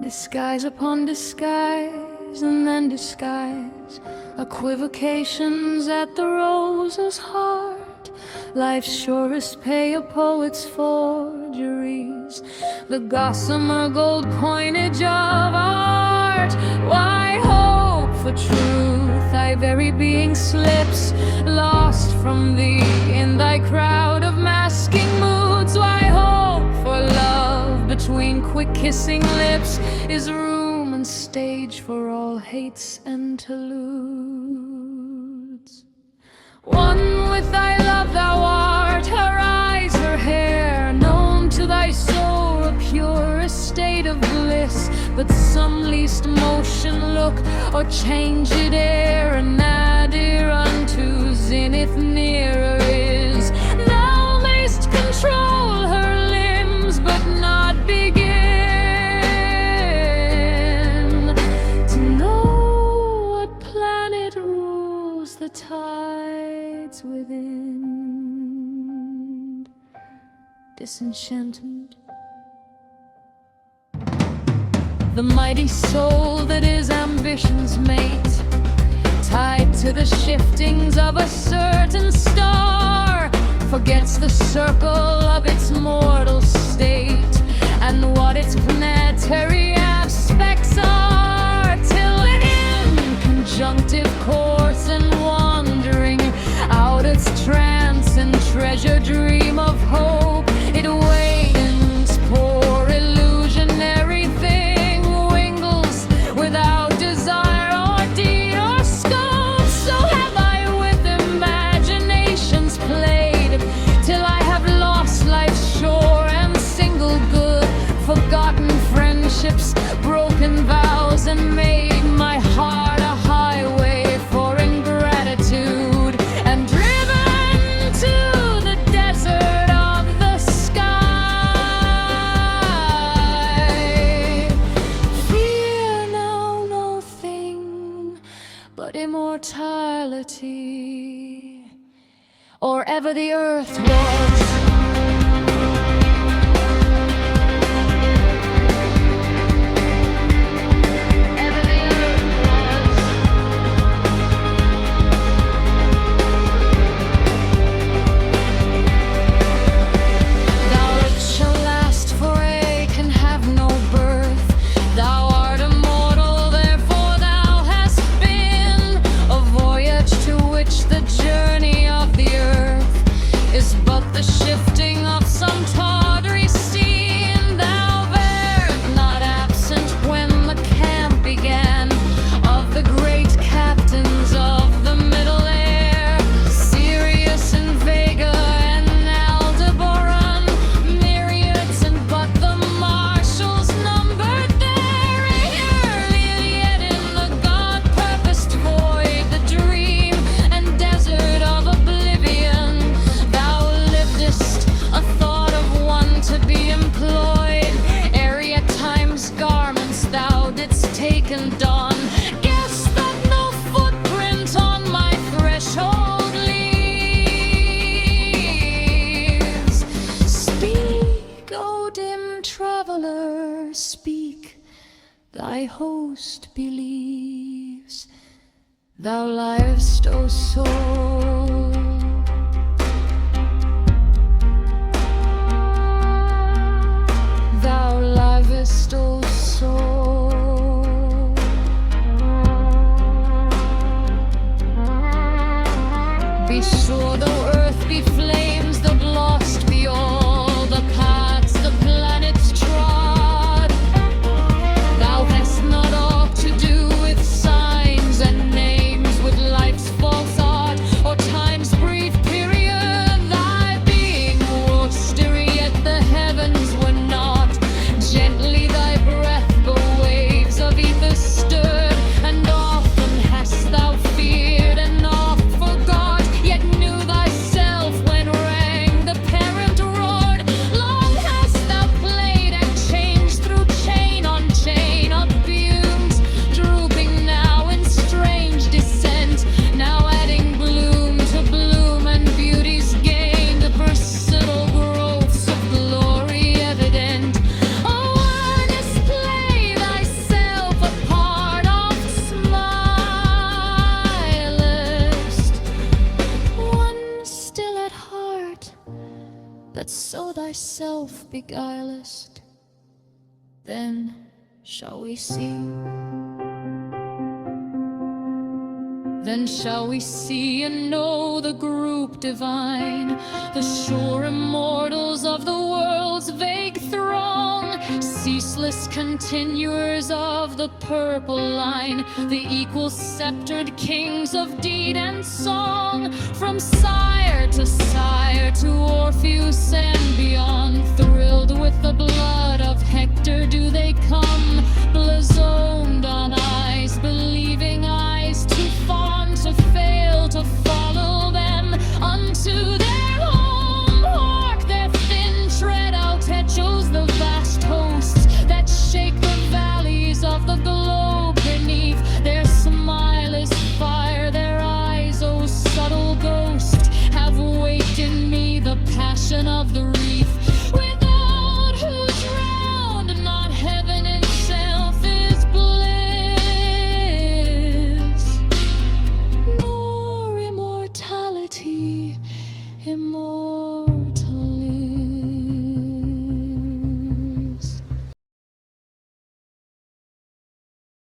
Disguise upon disguise, and then disguise, equivocations at the rose's heart. Life's surest pay, a poet's forgeries, the gossamer gold coinage of art. Why hope for truth? Thy very being slips, lost from thee in thy crowd of masking moods. Why hope for love between quick kissing lips? Is room and stage for all hates and interludes? One with thy love thou art, her eyes, her hair, known to thy soul a pure estate of bliss. But some least motion look or changed air, and nadir unto zenith nearer is. Thou mayst control her limbs, but not begin to know what planet rules the tides within. Disenchantment. The mighty soul that is ambition's mate, tied to the shiftings of a certain star, forgets the circle of its mortal state and what its planetary aspects are, till in conjunctive course and wandering out its trance and treasure dream of hope, it awakens poor illusionary thing, wingles without desire or deed or scope. So have I with imaginations played, till I have lost life's shore and single good, forgotten friendships, broken vows, and made my heart a highway for ingratitude, and driven to the desert of the sky. Fear now no thing but immortality, or ever the earth was. Speak, thy host believes. Thou liest, O soul. Thou livest, O soul. Be sure though earth be flames, though lost be all the paths the planets trod, thou hast not aught to do with signs and names, with life's false art or time's that so thyself beguilest, then shall we see. Then shall we see and know the group divine, the sure immortals of the world's vague throng, ceaseless continuers of the purple line, the equal sceptered kings of deed and song. From sire to Orpheus